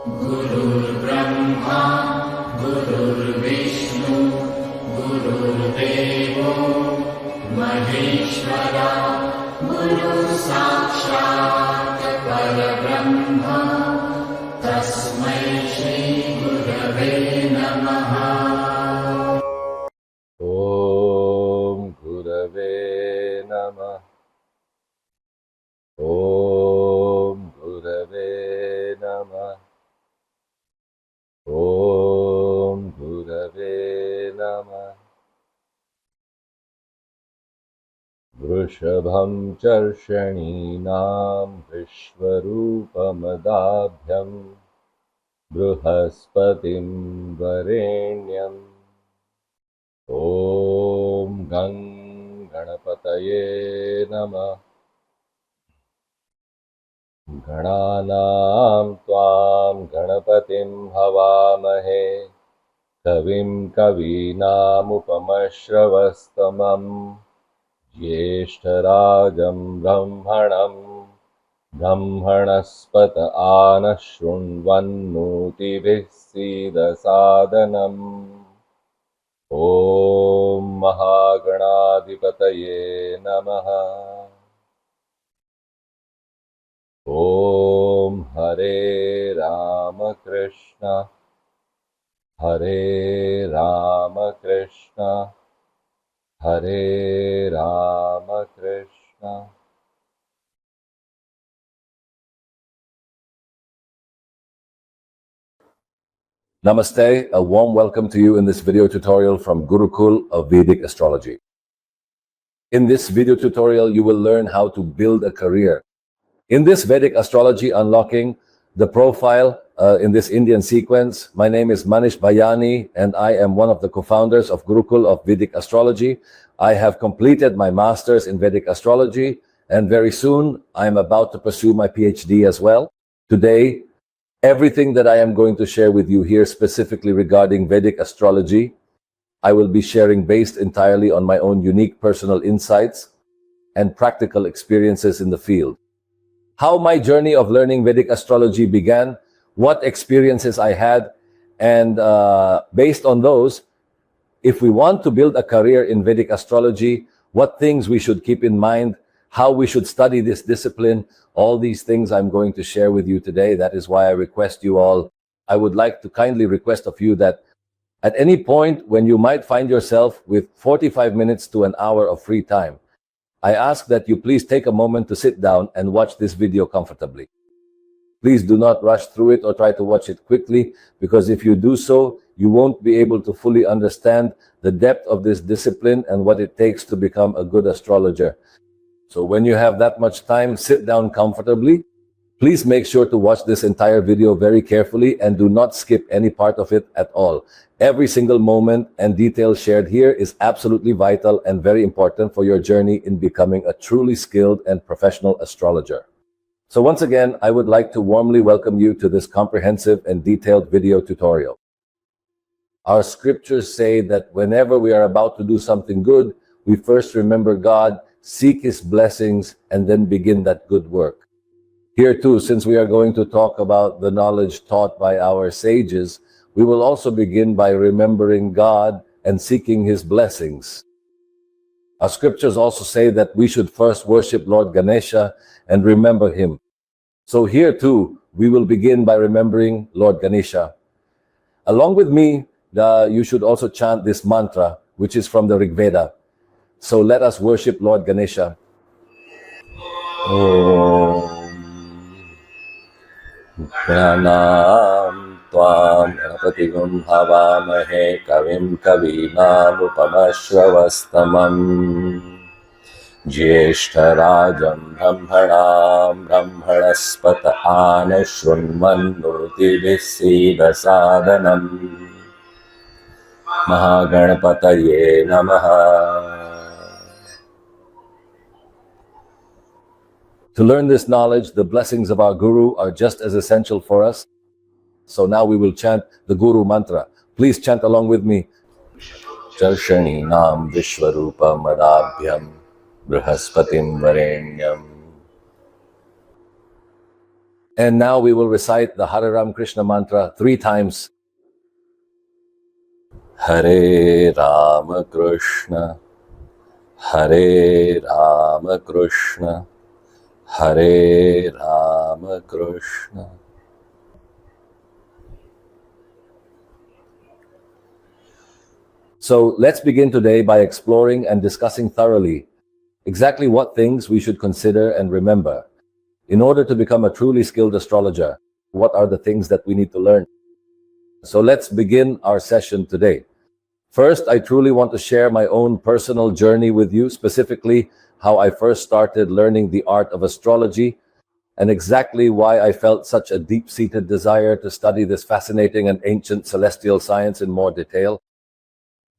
गुरुर्ब्रह्मा गुरुर्विष्णु गुरुर्देवो महेश्वरा गुरुसाक्षात् परब्रह्म तस्मै श्री गुरवे नमः। ॐ गुरवे नमः। ॐ गुरवे नमः। ॐ गुरवे नमः। वृषभं चर्षणीनां विश्वरूपमदाभ्यं बृहस्पतिं वरेण्यम् ॐ गं गणपतये नमः। गणानां त्वां गणपतिं हवामहे कविं कवीनामुपमश्रवस्तमं ज्येष्ठराजं ब्रह्मणस्पत आनः शृण्वन्नोतिभिः सीदसादनम्। ॐ महागणाधिपतये नमः। ॐ हरे राम कृष्ण हरे राम कृष्ण हरे Ram Krishna. Namaste, a warm welcome to you in this video tutorial from Gurukul of Vedic Astrology. In this video tutorial, you will learn how to build a career. In this Vedic Astrology Unlocking the Profile in this Indian sequence, my name is Manish Bhayani and I am one of the co-founders of Gurukul of Vedic Astrology. I have completed my Masters in Vedic Astrology and very soon I am about to pursue my PhD as well. Today, everything that I am going to share with you here specifically regarding Vedic astrology, I will be sharing based entirely on my own unique personal insights and practical experiences in the field. How my journey of learning Vedic astrology began, what experiences I had, and based on those, if we want to build a career in Vedic astrology, what things we should keep in mind, how we should study this discipline, all these things I'm going to share with you today. That is why I request you all, I would like to kindly request of you that at any point when you might find yourself with 45 minutes to an hour of free time, I ask that you please take a moment to sit down and watch this video comfortably. Please do not rush through it or try to watch it quickly, because if you do so, you won't be able to fully understand the depth of this discipline and what it takes to become a good astrologer. So when you have that much time, sit down comfortably. Please make sure to watch this entire video very carefully and do not skip any part of it at all. Every single moment and detail shared here is absolutely vital and very important for your journey in becoming a truly skilled and professional astrologer. So once again, I would like to warmly welcome you to this comprehensive and detailed video tutorial. Our scriptures say that whenever we are about to do something good, we first remember God, seek His blessings, and then begin that good work. Here too, since we are going to talk about the knowledge taught by our sages, we will also begin by remembering God and seeking His blessings. Our scriptures also say that we should first worship Lord Ganesha and remember him. So here too, we will begin by remembering Lord Ganesha. Along with me, you should also chant this mantra, which is from the Rig Veda. So let us worship Lord Ganesha. Om Pranam Tvam Ganapatigum Havamahe Kavim Kavinamupamashravastamam Jyeshtarajam Brahmanaspata Anashunmanurtibhih Sidasadanam Mahaganapataye Namaha. To learn this knowledge, the blessings of our Guru are just as essential for us. So now we will chant the Guru mantra. Please chant along with me. Charshani Nam Vishwarupa Madabhyam Brahaspatim Varenyam And now we will recite the Hare Ram Krishna mantra 3 times. Hare Rama Krishna, Hare Rama Krishna, Hare Rama Krishna. So let's begin today by exploring and discussing thoroughly exactly what things we should consider and remember. In order to become a truly skilled astrologer, what are the things that we need to learn? So let's begin our session today. First, I truly want to share my own personal journey with you, specifically how I first started learning the art of astrology and exactly why I felt such a deep-seated desire to study this fascinating and ancient celestial science in more detail.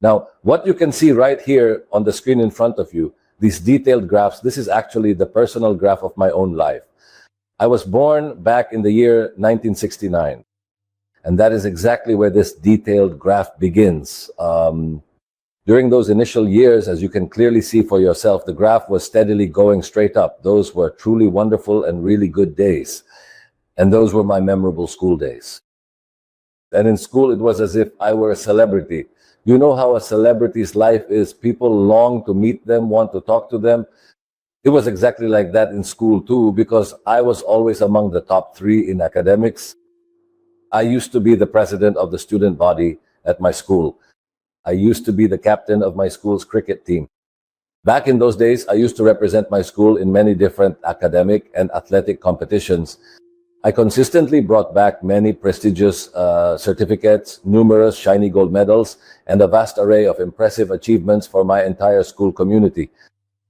Now, what you can see right here on the screen in front of you, these detailed graphs, this is actually the personal graph of my own life. I was born back in the year 1969, and that is exactly where this detailed graph begins. During those initial years, as you can clearly see for yourself, the graph was steadily going straight up. Those were truly wonderful and really good days. And those were my memorable school days. And in school, it was as if I were a celebrity. You know how a celebrity's life is. People long to meet them, want to talk to them. It was exactly like that in school too, because I was always among the top 3 in academics. I used to be the president of the student body at my school. I used to be the captain of my school's cricket team. Back in those days, I used to represent my school in many different academic and athletic competitions. I consistently brought back many prestigious certificates, numerous shiny gold medals, and a vast array of impressive achievements for my entire school community.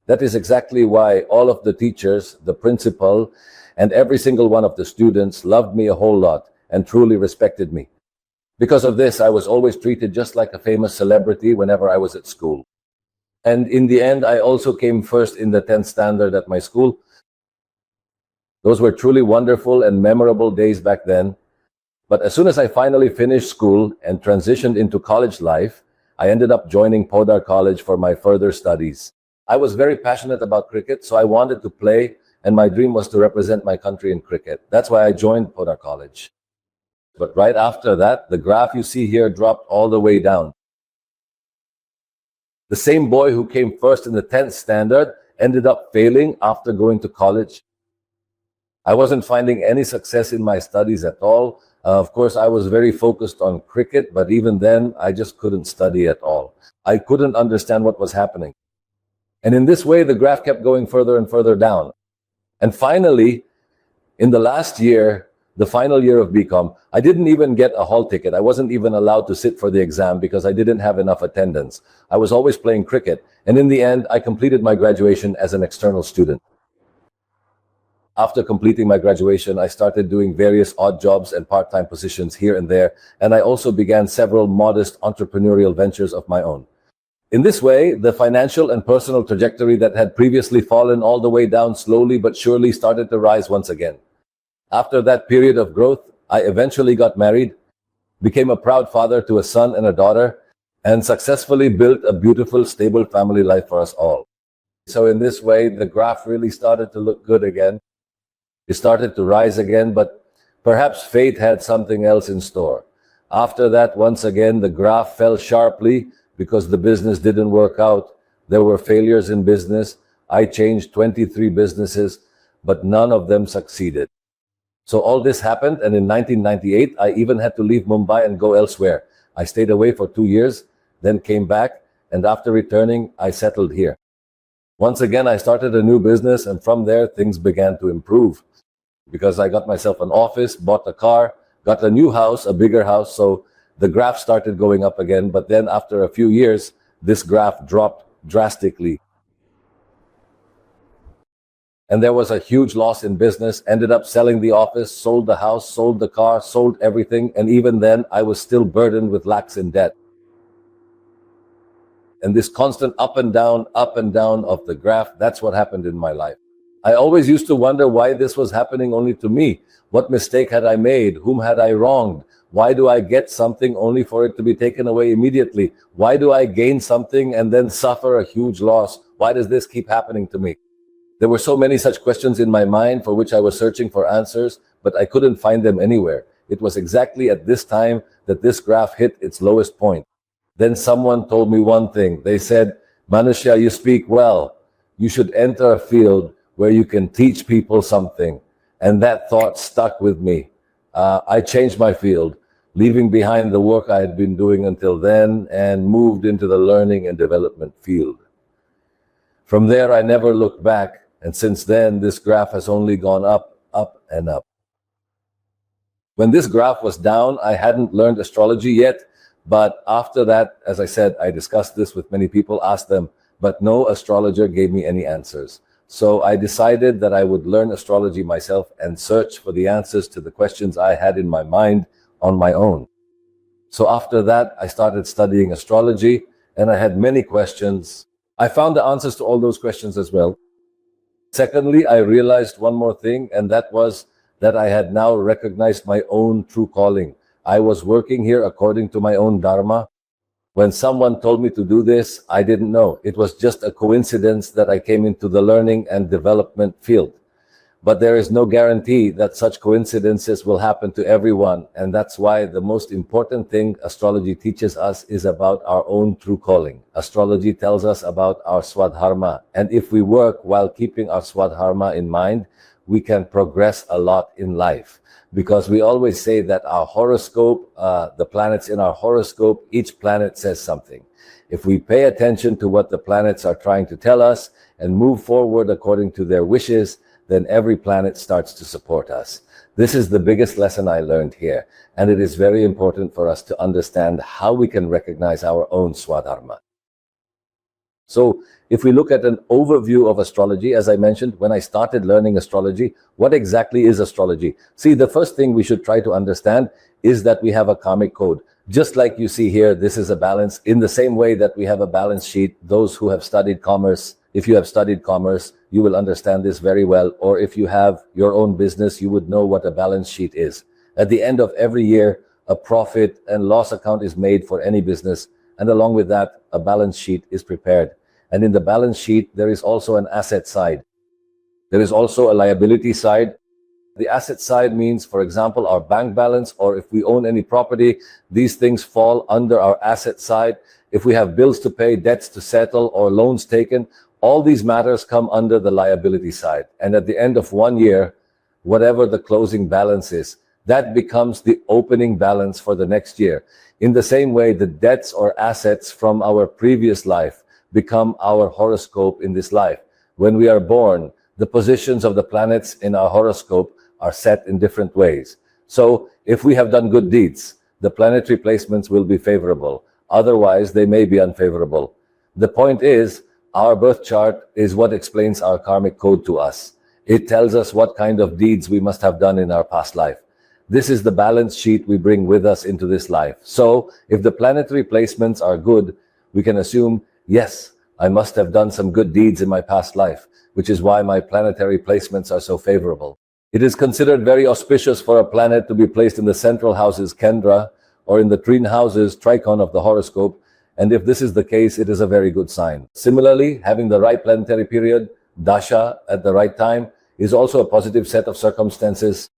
That is exactly why all of the teachers, the principal, and every single one of the students loved me a whole lot and truly respected me. Because of this, I was always treated just like a famous celebrity whenever I was at school. And in the end, I also came first in the 10th standard at my school. Those were truly wonderful and memorable days back then. But as soon as I finally finished school and transitioned into college life, I ended up joining Podar College for my further studies. I was very passionate about cricket, so I wanted to play, and my dream was to represent my country in cricket. That's why I joined Podar College. But right after that, the graph you see here dropped all the way down. The same boy who came first in the 10th standard ended up failing after going to college. I wasn't finding any success in my studies at all. Of course, I was very focused on cricket, but even then, I just couldn't study at all. I couldn't understand what was happening. And in this way, the graph kept going further and further down. And finally, in the last year, the final year of BCom, I didn't even get a hall ticket. I wasn't even allowed to sit for the exam because I didn't have enough attendance. I was always playing cricket. And in the end, I completed my graduation as an external student. After completing my graduation, I started doing various odd jobs and part-time positions here and there. And I also began several modest entrepreneurial ventures of my own. In this way, the financial and personal trajectory that had previously fallen all the way down slowly but surely started to rise once again. After that period of growth, I eventually got married, became a proud father to a son and a daughter, and successfully built a beautiful, stable family life for us all. So in this way, the graph really started to look good again. It started to rise again, but perhaps fate had something else in store. After that, once again, the graph fell sharply because the business didn't work out. There were failures in business. I changed 23 businesses, but none of them succeeded. So all this happened, and in 1998, I even had to leave Mumbai and go elsewhere. I stayed away for 2 years, then came back, and after returning, I settled here. Once again, I started a new business, and from there, things began to improve. Because I got myself an office, bought a car, got a new house, a bigger house, so the graph started going up again. But then after a few years, this graph dropped drastically. And there was a huge loss in business, ended up selling the office, sold the house, sold the car, sold everything. And even then, I was still burdened with lakhs in debt. And this constant up and down of the graph, that's what happened in my life. I always used to wonder why this was happening only to me. What mistake had I made? Whom had I wronged? Why do I get something only for it to be taken away immediately? Why do I gain something and then suffer a huge loss? Why does this keep happening to me? There were so many such questions in my mind for which I was searching for answers, but I couldn't find them anywhere. It was exactly at this time that this graph hit its lowest point. Then someone told me one thing. They said, Manusya, you speak well. You should enter a field where you can teach people something. And that thought stuck with me. I changed my field, leaving behind the work I had been doing until then, and moved into the learning and development field. From there, I never looked back, and since then, this graph has only gone up, up, and up. When this graph was down, I hadn't learned astrology yet, but after that, as I said, I discussed this with many people, asked them, but no astrologer gave me any answers. So I decided that I would learn astrology myself and search for the answers to the questions I had in my mind on my own. So after that, I started studying astrology, and I had many questions. I found the answers to all those questions as well. Secondly, I realized one more thing, and that was that I had now recognized my own true calling. I was working here according to my own dharma. When someone told me to do this, I didn't know. It was just a coincidence that I came into the learning and development field. But there is no guarantee that such coincidences will happen to everyone, and that's why the most important thing astrology teaches us is about our own true calling. Astrology tells us about our swadharma, and if we work while keeping our swadharma in mind, we can progress a lot in life. Because we always say that our horoscope, the planets in our horoscope, each planet says something. If we pay attention to what the planets are trying to tell us and move forward according to their wishes, then every planet starts to support us. This is the biggest lesson I learned here, and it is very important for us to understand how we can recognize our own swadharma. So, if we look at an overview of astrology, as I mentioned, when I started learning astrology, what exactly is astrology? See, the first thing we should try to understand is that we have a karmic code. Just like you see here, this is a balance. In the same way that we have a balance sheet, those who have studied commerce, if you have studied commerce, you will understand this very well. Or if you have your own business, you would know what a balance sheet is. At the end of every year, a profit and loss account is made for any business. And along with that, a balance sheet is prepared. And in the balance sheet, there is also an asset side. There is also a liability side. The asset side means, for example, our bank balance, or if we own any property, these things fall under our asset side. If we have bills to pay, debts to settle, or loans taken, all these matters come under the liability side. And at the end of 1 year, whatever the closing balance is, that becomes the opening balance for the next year. In the same way, the debts or assets from our previous life become our horoscope in this life. When we are born, the positions of the planets in our horoscope are set in different ways. So, if we have done good deeds, the planetary placements will be favorable. Otherwise, they may be unfavorable. The point is, our birth chart is what explains our karmic code to us. It tells us what kind of deeds we must have done in our past life. This is the balance sheet we bring with us into this life. So, if the planetary placements are good, we can assume, yes, I must have done some good deeds in my past life, which is why my planetary placements are so favorable. It is considered very auspicious for a planet to be placed in the central houses, Kendra, or in the trine houses, Tricon of the horoscope, and if this is the case, it is a very good sign. Similarly, having the right planetary period, dasha, at the right time, is also a positive set of circumstances.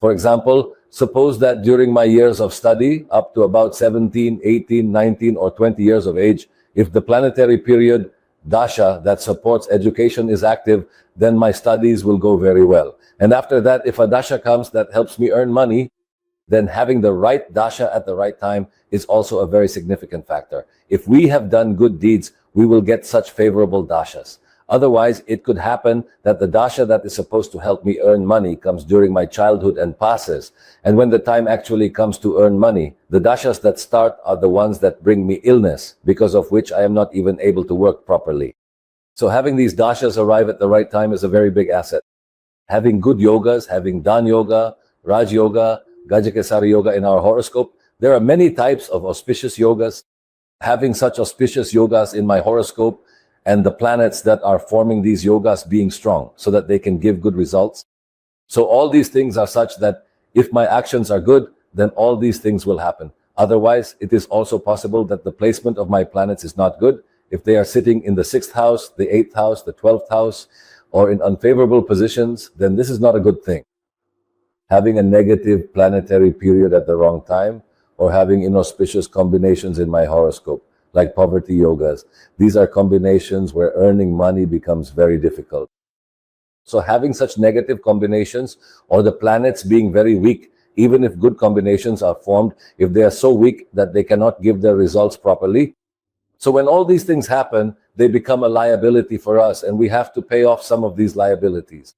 For example, suppose that during my years of study, up to about 17, 18, 19, or 20 years of age, if the planetary period, dasha, that supports education is active, then my studies will go very well. And after that, if a dasha comes that helps me earn money, then having the right dasha at the right time is also a very significant factor. If we have done good deeds, we will get such favorable dashas. Otherwise, it could happen that the dasha that is supposed to help me earn money comes during my childhood and passes. And when the time actually comes to earn money, the dashas that start are the ones that bring me illness, because of which I am not even able to work properly. So having these dashas arrive at the right time is a very big asset. Having good yogas, having Dan Yoga, Raj Yoga, Gajakesari Yoga in our horoscope, there are many types of auspicious yogas. Having such auspicious yogas in my horoscope, and the planets that are forming these yogas being strong so that they can give good results. So all these things are such that if my actions are good, then all these things will happen. Otherwise, it is also possible that the placement of my planets is not good. If they are sitting in the 6th house, the 8th house, the 12th house, or in unfavorable positions, then this is not a good thing. having a negative planetary period at the wrong time, or having inauspicious combinations in my horoscope, like poverty yogas. These are combinations where earning money becomes very difficult. So having such negative combinations, or the planets being very weak, even if good combinations are formed, if they are so weak that they cannot give their results properly. So when all these things happen, they become a liability for us, and we have to pay off some of these liabilities.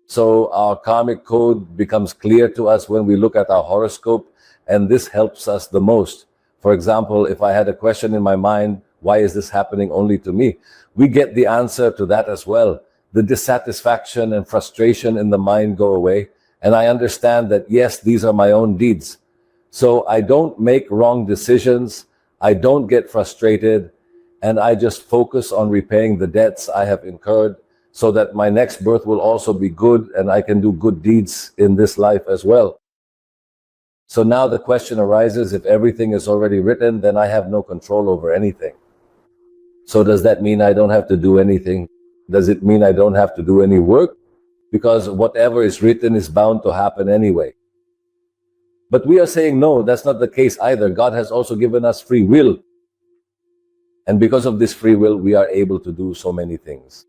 So our karmic code becomes clear to us when we look at our horoscope, and this helps us the most. For example, if I had a question in my mind, why is this happening only to me? We get the answer to that as well. The dissatisfaction and frustration in the mind go away, and I understand that, yes, these are my own deeds. So I don't make wrong decisions, I don't get frustrated, and I just focus on repaying the debts I have incurred, so that my next birth will also be good and I can do good deeds in this life as well. So now the question arises, if everything is already written, then I have no control over anything. So does that mean I don't have to do anything? Does it mean I don't have to do any work? Because whatever is written is bound to happen anyway. But we are saying no, that's not the case either. God has also given us free will. And because of this free will, we are able to do so many things.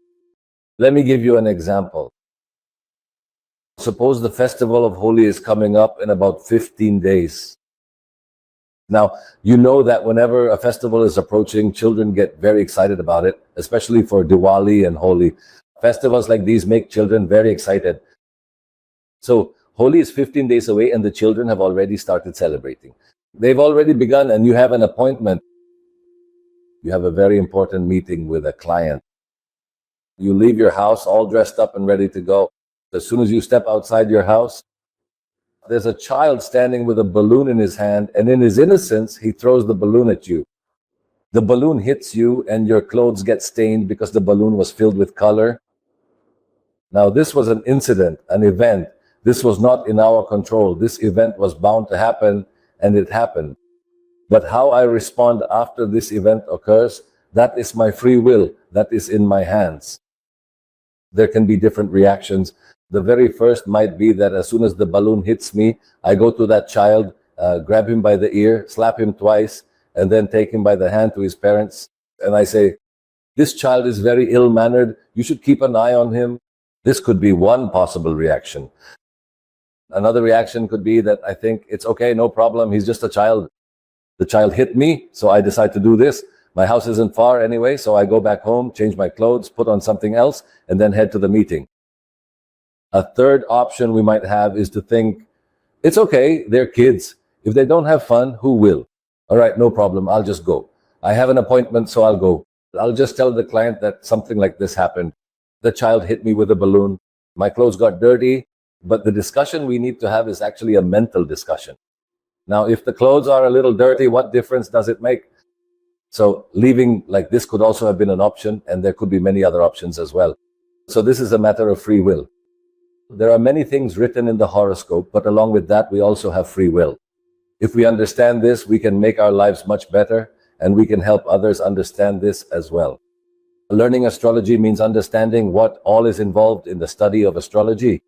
Let me give you an example. Suppose the festival of Holi is coming up in about 15 days. Now, you know that whenever a festival is approaching, children get very excited about it, especially for Diwali and Holi. Festivals like these make children very excited. So, Holi is 15 days away and the children have already started celebrating. They've already begun, and you have an appointment. You have a very important meeting with a client. You leave your house all dressed up and ready to go. As soon as you step outside your house, there's a child standing with a balloon in his hand, and in his innocence, he throws the balloon at you. The balloon hits you and your clothes get stained because the balloon was filled with color. Now, this was an incident, an event. This was not in our control. This event was bound to happen, and it happened. But how I respond after this event occurs, that is my free will. That is in my hands. There can be different reactions. The very first might be that as soon as the balloon hits me, I go to that child, grab him by the ear, slap him twice, and then take him by the hand to his parents. And I say, this child is very ill-mannered. You should keep an eye on him. This could be one possible reaction. Another reaction could be that I think it's okay, no problem. He's just a child. The child hit me, so I decide to do this. My house isn't far anyway, so I go back home, change my clothes, put on something else, and then head to the meeting. A third option we might have is to think, it's okay, they're kids. If they don't have fun, who will? All right, no problem, I'll just go. I have an appointment, so I'll go. I'll just tell the client that something like this happened. The child hit me with a balloon. My clothes got dirty, but the discussion we need to have is actually a mental discussion. Now, if the clothes are a little dirty, what difference does it make? So leaving like this could also have been an option, and there could be many other options as well. So this is a matter of free will. There are many things written in the horoscope, but along with that, we also have free will. If we understand this, we can make our lives much better, and we can help others understand this as well. Learning astrology means understanding what all is involved in the study of astrology.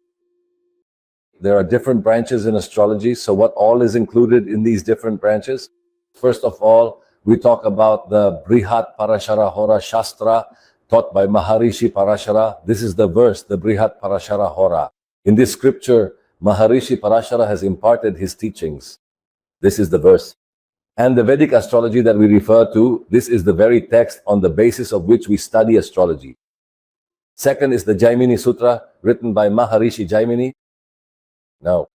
There are different branches in astrology, so what all is included in these different branches? First of all, we talk about the Brihat Parashara Hora Shastra taught by Maharishi Parashara. This is the verse, the Brihat Parashara Hora. In this scripture, Maharishi Parashara has imparted his teachings. This is the verse. And the Vedic astrology that we refer to, this is the very text on the basis of which we study astrology. Second is the Jaimini Sutra, written by Maharishi Jaimini. Now,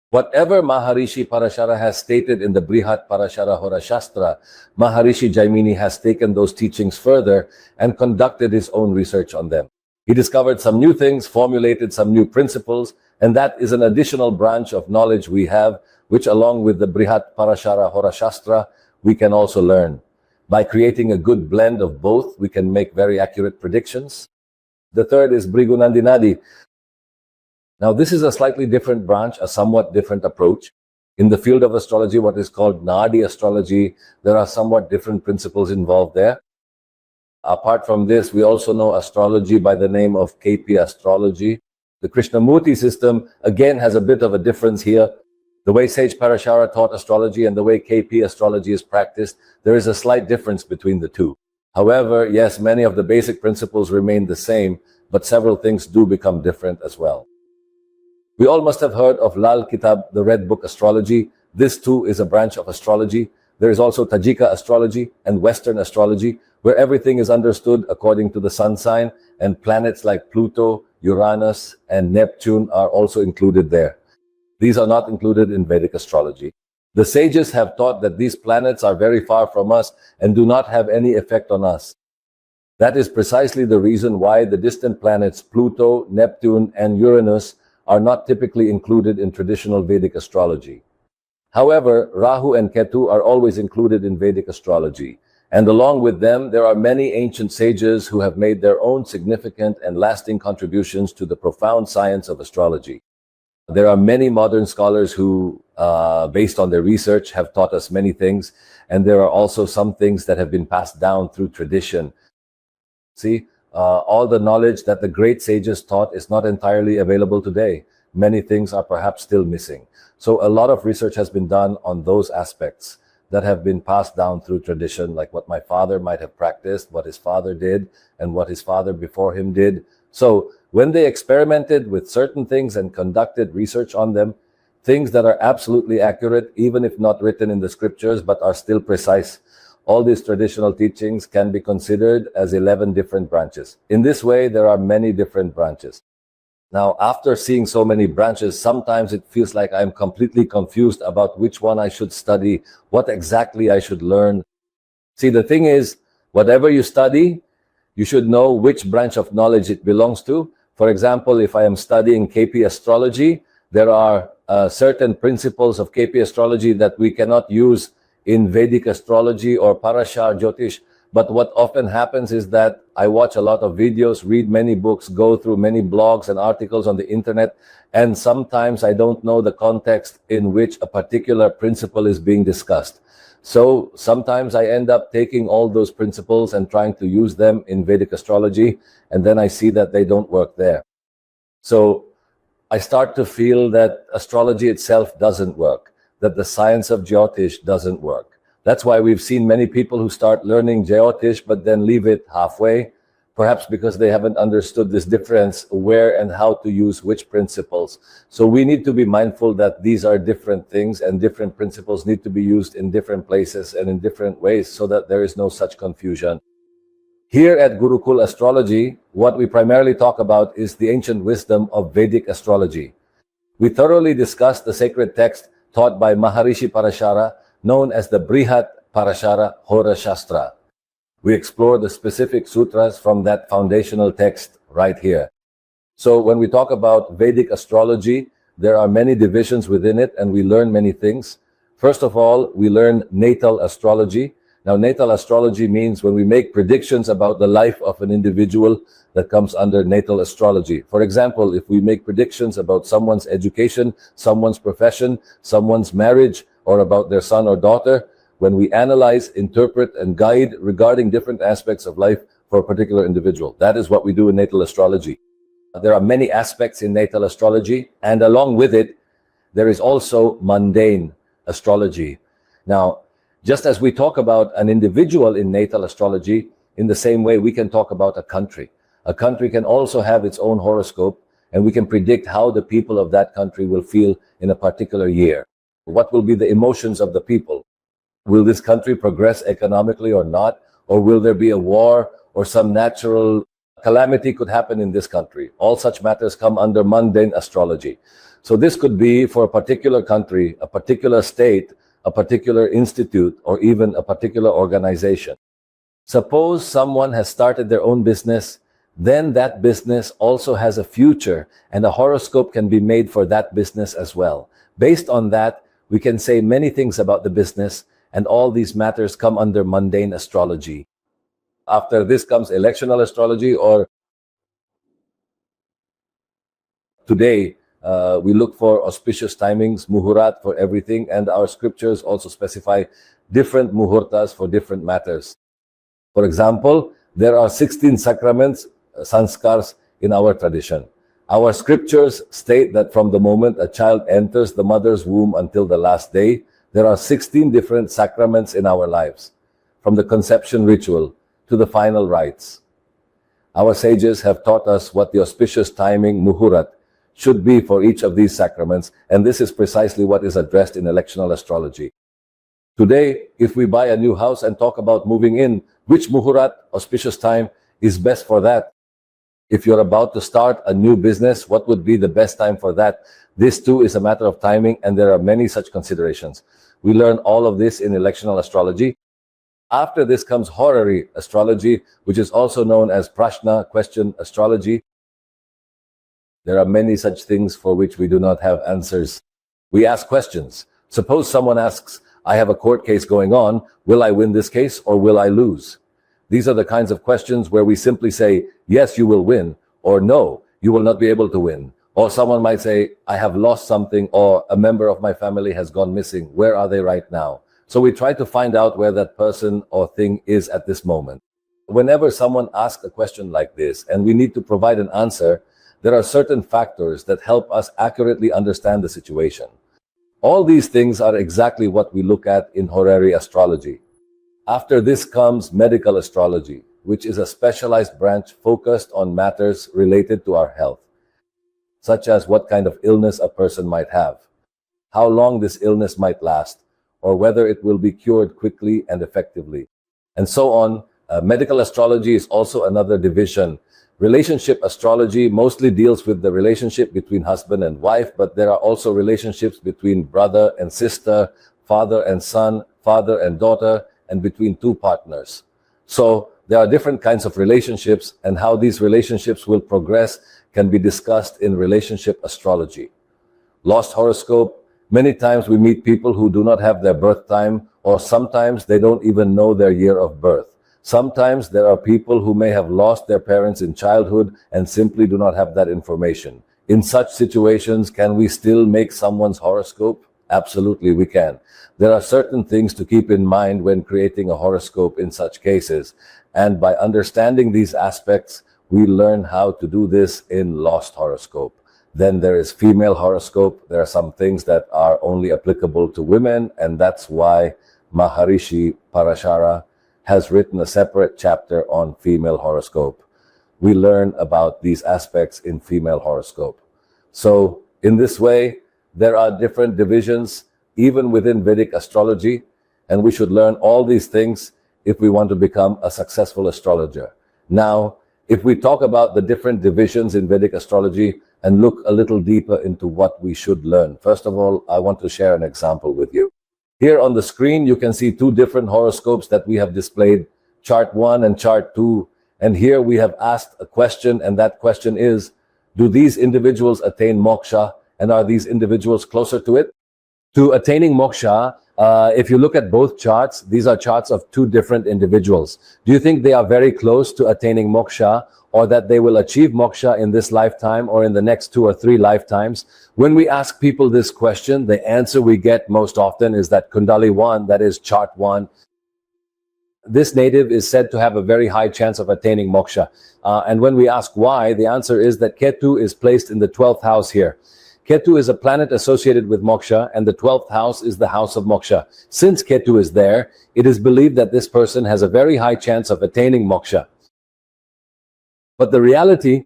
whatever Maharishi Parashara has stated in the Brihat Parashara Hora Shastra, Maharishi Jaimini has taken those teachings further and conducted his own research on them. He discovered some new things, formulated some new principles, and that is an additional branch of knowledge we have, which along with the Brihat Parashara Hora Shastra, we can also learn. By creating a good blend of both, we can make very accurate predictions. The third is Bhrigu Nandinadi. Now, this is a slightly different branch, a somewhat different approach. In the field of astrology, what is called Nadi astrology, there are somewhat different principles involved there. Apart from this, we also know astrology by the name of KP astrology. The Krishnamurti system, again, has a bit of a difference here. The way Sage Parashara taught astrology and the way KP astrology is practiced, there is a slight difference between the two. However, yes, many of the basic principles remain the same, but several things do become different as well. We all must have heard of Lal Kitab, the Red Book Astrology. This too is a branch of astrology. There is also Tajika astrology and Western astrology, where everything is understood according to the sun sign, and planets like Pluto, Uranus, and Neptune are also included there. These are not included in Vedic astrology. The sages have taught that these planets are very far from us and do not have any effect on us. That is precisely the reason why the distant planets Pluto, Neptune, and Uranus are not typically included in traditional Vedic astrology. However, Rahu and Ketu are always included in Vedic astrology, and along with them, there are many ancient sages who have made their own significant and lasting contributions to the profound science of astrology. There are many modern scholars who, based on their research, have taught us many things, and there are also some things that have been passed down through tradition. See, all the knowledge that the great sages taught is not entirely available today. Many things are perhaps still missing. So a lot of research has been done on those aspects that have been passed down through tradition, like what my father might have practiced, what his father did, and what his father before him did. So when they experimented with certain things and conducted research on them, things that are absolutely accurate, even if not written in the scriptures, but are still precise, all these traditional teachings can be considered as 11 different branches. In this way, there are many different branches. Now, after seeing so many branches, sometimes it feels like I'm completely confused about which one I should study, what exactly I should learn. See, the thing is, whatever you study, you should know which branch of knowledge it belongs to. For example, if I am studying KP astrology, there are certain principles of KP astrology that we cannot use in Vedic astrology or Parashar Jyotish. But what often happens is that I watch a lot of videos, read many books, go through many blogs and articles on the internet, and sometimes I don't know the context in which a particular principle is being discussed. So sometimes I end up taking all those principles and trying to use them in Vedic astrology, and then I see that they don't work there. So I start to feel that astrology itself doesn't work, that the science of Jyotish doesn't work. That's why we've seen many people who start learning Jyotish but then leave it halfway, perhaps because they haven't understood this difference, where and how to use which principles. So we need to be mindful that these are different things and different principles need to be used in different places and in different ways so that there is no such confusion. Here at Gurukul Astrology, what we primarily talk about is the ancient wisdom of Vedic astrology. We thoroughly discuss the sacred text taught by Maharishi Parashara, known as the Brihat Parashara Hora Shastra. We explore the specific sutras from that foundational text right here. So when we talk about Vedic astrology, there are many divisions within it and we learn many things. First of all, we learn natal astrology. Now, natal astrology means when we make predictions about the life of an individual, that comes under natal astrology. For example, if we make predictions about someone's education, someone's profession, someone's marriage, or about their son or daughter, when we analyze, interpret, and guide regarding different aspects of life for a particular individual. That is what we do in natal astrology. There are many aspects in natal astrology, and along with it, there is also mundane astrology. Now, just as we talk about an individual in natal astrology, in the same way we can talk about a country. A country can also have its own horoscope, and we can predict how the people of that country will feel in a particular year. What will be the emotions of the people? Will this country progress economically or not? Or will there be a war or some natural calamity could happen in this country? All such matters come under mundane astrology. So this could be for a particular country, a particular state, a particular institute, or even a particular organization. Suppose someone has started their own business, then that business also has a future, and a horoscope can be made for that business as well. Based on that, we can say many things about the business, and all these matters come under mundane astrology. After this comes electional astrology, or today, we look for auspicious timings, muhurat for everything, and our scriptures also specify different muhurtas for different matters. For example, there are 16 sacraments, sanskars, in our tradition. Our scriptures state that from the moment a child enters the mother's womb until the last day, there are 16 different sacraments in our lives, from the conception ritual to the final rites. Our sages have taught us what the auspicious timing, muhurat, should be for each of these sacraments, and this is precisely what is addressed in electional astrology. Today, if we buy a new house and talk about moving in, which muhurat, auspicious time, is best for that? If you're about to start a new business, what would be the best time for that? This too is a matter of timing, and there are many such considerations. We learn all of this in electional astrology. After this comes horary astrology, which is also known as prashna, question astrology. There are many such things for which we do not have answers. We ask questions. Suppose someone asks, I have a court case going on. Will I win this case or will I lose? These are the kinds of questions where we simply say, yes, you will win, or no, you will not be able to win. Or someone might say, I have lost something, or a member of my family has gone missing. Where are they right now? So we try to find out where that person or thing is at this moment. Whenever someone asks a question like this, and we need to provide an answer, there are certain factors that help us accurately understand the situation. All these things are exactly what we look at in horary astrology. After this comes medical astrology, which is a specialized branch focused on matters related to our health, such as what kind of illness a person might have, how long this illness might last, or whether it will be cured quickly and effectively, and so on. Medical astrology is also another division. Relationship astrology mostly deals with the relationship between husband and wife, but there are also relationships between brother and sister, father and son, father and daughter, and between two partners. So there are different kinds of relationships, and how these relationships will progress can be discussed in relationship astrology. Lost horoscope. Many times we meet people who do not have their birth time, or sometimes they don't even know their year of birth. Sometimes there are people who may have lost their parents in childhood and simply do not have that information. In such situations, can we still make someone's horoscope? Absolutely, we can. There are certain things to keep in mind when creating a horoscope in such cases, and by understanding these aspects, we learn how to do this in lost horoscope. Then there is female horoscope. There are some things that are only applicable to women, and that's why Maharishi Parashara has written a separate chapter on female horoscope. We learn about these aspects in female horoscope. So in this way, there are different divisions even within Vedic astrology, and we should learn all these things if we want to become a successful astrologer. Now, if we talk about the different divisions in Vedic astrology and look a little deeper into what we should learn, first of all, I want to share an example with you. Here on the screen, you can see two different horoscopes that we have displayed, chart 1 and chart 2. And here we have asked a question, and that question is, do these individuals attain moksha, and are these individuals closer to it? To attaining moksha, if you look at both charts, these are charts of two different individuals. Do you think they are very close to attaining moksha, or that they will achieve moksha in this lifetime or in the next 2 or 3 lifetimes? When we ask people this question, the answer we get most often is that Kundali 1, that is chart 1, this native is said to have a very high chance of attaining moksha. And when we ask why, the answer is that Ketu is placed in the 12th house here. Ketu is a planet associated with moksha, and the 12th house is the house of moksha. Since Ketu is there, it is believed that this person has a very high chance of attaining moksha. But the reality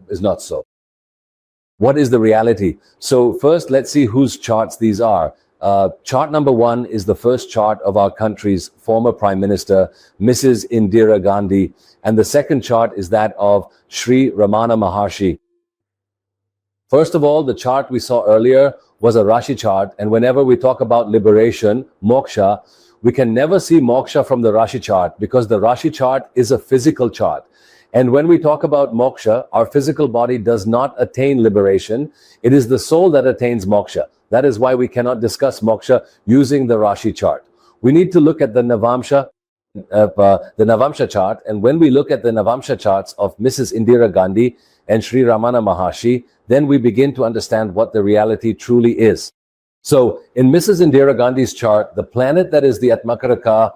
is not so. What is the reality? So first, let's see whose charts these are. Chart number 1 is the first chart of our country's former Prime Minister, Mrs. Indira Gandhi, and the second chart is that of Sri Ramana Maharshi. First of all, the chart we saw earlier was a Rashi chart, and whenever we talk about liberation, moksha, we can never see moksha from the Rashi chart because the Rashi chart is a physical chart. And when we talk about moksha, our physical body does not attain liberation. It is the soul that attains moksha. That is why we cannot discuss moksha using the Rashi chart. We need to look at the Navamsha chart. And when we look at the Navamsha charts of Mrs. Indira Gandhi and Sri Ramana Maharshi, then we begin to understand what the reality truly is. So in Mrs. Indira Gandhi's chart, the planet that is the Atmakaraka,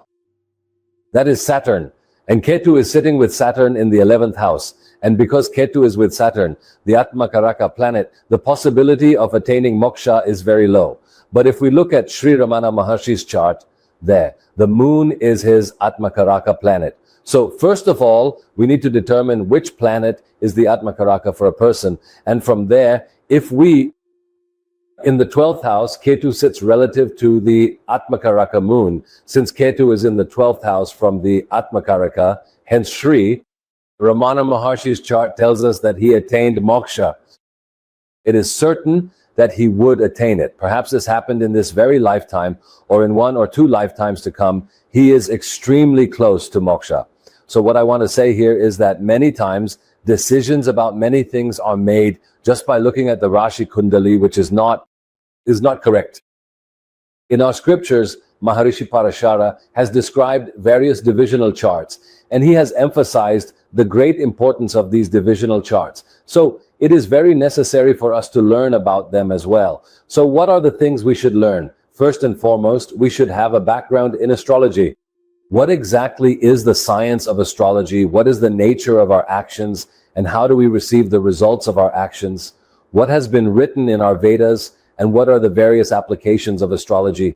that is Saturn. And Ketu is sitting with Saturn in the 11th house. And because Ketu is with Saturn, the Atmakaraka planet, the possibility of attaining moksha is very low. But if we look at Sri Ramana Maharshi's chart, there, the moon is his Atmakaraka planet. So first of all, we need to determine which planet is the Atmakaraka for a person. And from there, if we, in the 12th house, Ketu sits relative to the Atmakaraka moon. Since Ketu is in the 12th house from the Atmakaraka, hence Sri, Ramana Maharshi's chart tells us that he attained moksha. It is certain that he would attain it. Perhaps this happened in this very lifetime or in 1 or 2 lifetimes to come. He is extremely close to moksha. So what I want to say here is that many times decisions about many things are made just by looking at the Rashi Kundali, which is not correct. In our scriptures, Maharishi Parashara has described various divisional charts, and he has emphasized the great importance of these divisional charts. So it is very necessary for us to learn about them as well. So what are the things we should learn? First and foremost, we should have a background in astrology. What exactly is the science of astrology? What is the nature of our actions? And how do we receive the results of our actions? What has been written in our Vedas? And what are the various applications of astrology?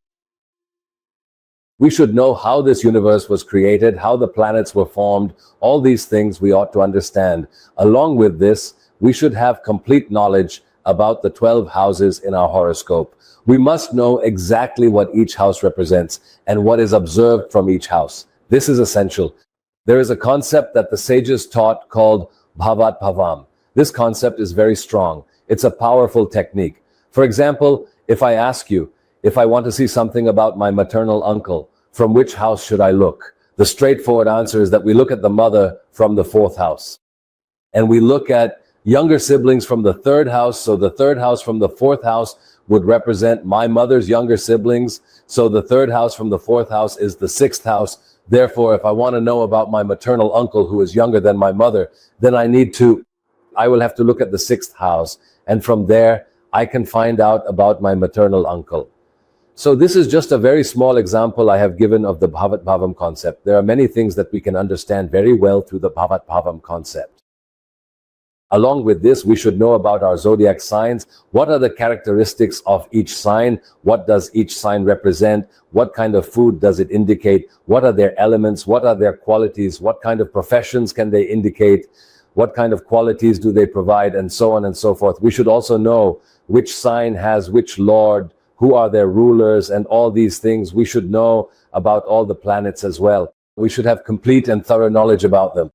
We should know how this universe was created, how the planets were formed. All these things we ought to understand. Along with this, we should have complete knowledge about the 12 houses in our horoscope. We must know exactly what each house represents and what is observed from each house. This is essential. There is a concept that the sages taught called Bhavat Bhavam. This concept is very strong. It's a powerful technique. For example, if I ask you, if I want to see something about my maternal uncle, from which house should I look? The straightforward answer is that we look at the mother from the 4th house. And we look at younger siblings from the 3rd house. So the 3rd house from the 4th house would represent my mother's younger siblings. So the 3rd house from the 4th house is the 6th house. Therefore, if I want to know about my maternal uncle who is younger than my mother, then I will have to look at the 6th house. And from there, I can find out about my maternal uncle. So this is just a very small example I have given of the Bhavat Bhavam concept. There are many things that we can understand very well through the Bhavat Bhavam concept. Along with this, we should know about our zodiac signs. What are the characteristics of each sign? What does each sign represent? What kind of food does it indicate? What are their elements? What are their qualities? What kind of professions can they indicate? What kind of qualities do they provide? And so on and so forth. We should also know which sign has which lord, who are their rulers, and all these things. We should know about all the planets as well. We should have complete and thorough knowledge about them.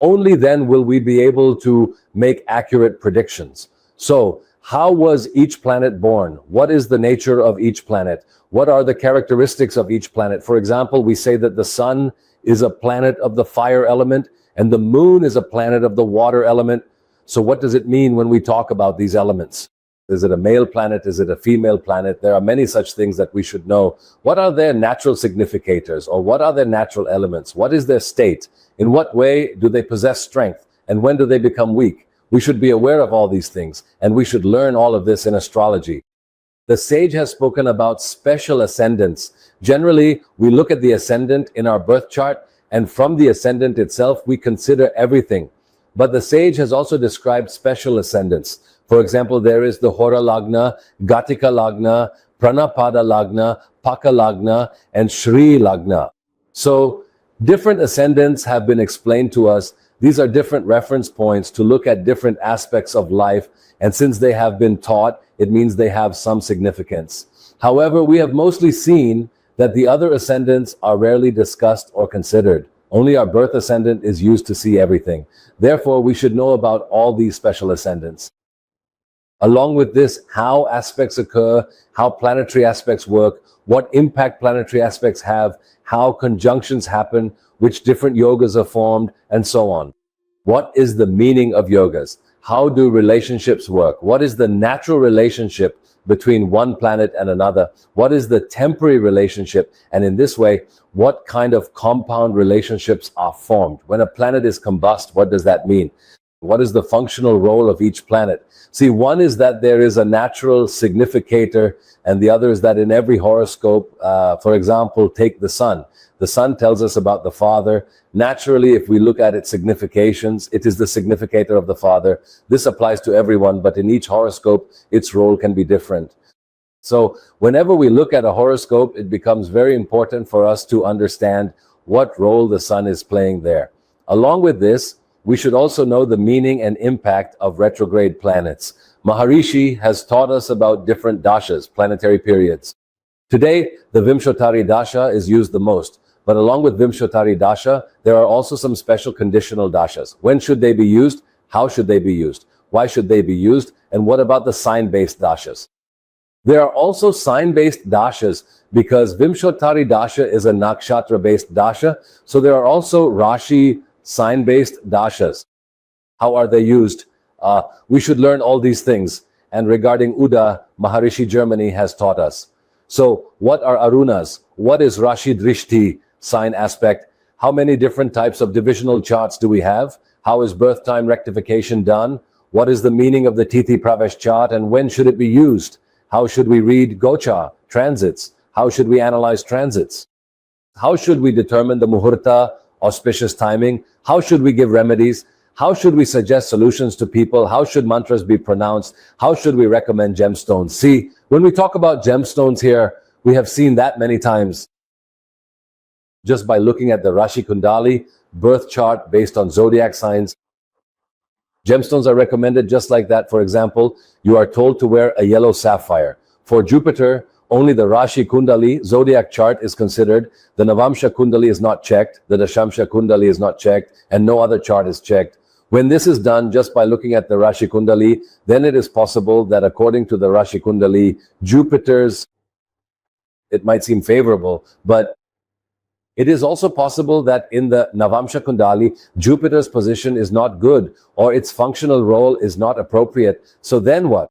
Only then will we be able to make accurate predictions. So, how was each planet born? What is the nature of each planet? What are the characteristics of each planet? For example, we say that the sun is a planet of the fire element and the moon is a planet of the water element. So what does it mean when we talk about these elements? Is it a male planet? Is it a female planet? There are many such things that we should know. What are their natural significators, or what are their natural elements? What is their state? In what way do they possess strength? And when do they become weak? We should be aware of all these things, and we should learn all of this in astrology. The sage has spoken about special ascendants. Generally, we look at the ascendant in our birth chart, and from the ascendant itself, we consider everything. But the sage has also described special ascendants. For example, there is the Hora Lagna, Gatika Lagna, Pranapada Lagna, Paka Lagna, and Shri Lagna. So, different ascendants have been explained to us. These are different reference points to look at different aspects of life. And since they have been taught, it means they have some significance. However, we have mostly seen that the other ascendants are rarely discussed or considered. Only our birth ascendant is used to see everything. Therefore, we should know about all these special ascendants. Along with this, how aspects occur, how planetary aspects work, what impact planetary aspects have, how conjunctions happen, which different yogas are formed, and so on. What is the meaning of yogas? How do relationships work? What is the natural relationship between one planet and another? What is the temporary relationship? And in this way, what kind of compound relationships are formed? When a planet is combust, what does that mean? What is the functional role of each planet? See, one is that there is a natural significator, and the other is that in every horoscope, for example, take the sun. The sun tells us about the father. Naturally, if we look at its significations, it is the significator of the father. This applies to everyone, but in each horoscope, its role can be different. So whenever we look at a horoscope, it becomes very important for us to understand what role the sun is playing there. Along with this, we should also know the meaning and impact of retrograde planets. Maharishi has taught us about different dashas, planetary periods. Today, the Vimshottari dasha is used the most. But along with Vimshottari dasha, there are also some special conditional dashas. When should they be used? How should they be used? Why should they be used? And what about the sign-based dashas? There are also sign-based dashas because Vimshottari dasha is a nakshatra-based dasha. So there are also Rashi sign-based dashas. How are they used? We should learn all these things. And regarding Uda, Maharishi Germany has taught us. So what are Arunas? What is Rashi Drishti sign aspect? How many different types of divisional charts do we have? How is birth time rectification done? What is the meaning of the Tithi Pravesh chart and when should it be used? How should we read Gocha, transits? How should we analyze transits? How should we determine the Muhurta, auspicious timing? How should we give remedies? How should we suggest solutions to people? How should mantras be pronounced? How should we recommend gemstones? See, when we talk about gemstones here, we have seen that many times just by looking at the Rashi Kundali, birth chart based on zodiac signs. Gemstones are recommended just like that. For example, you are told to wear a yellow sapphire. For Jupiter, only the Rashi Kundali zodiac chart is considered. The Navamsha Kundali is not checked. The Dashamsha Kundali is not checked. And no other chart is checked. When this is done just by looking at the Rashi Kundali, then it is possible that according to the Rashi Kundali, Jupiter's, it might seem favorable, but it is also possible that in the Navamsha Kundali, Jupiter's position is not good or its functional role is not appropriate. So then what?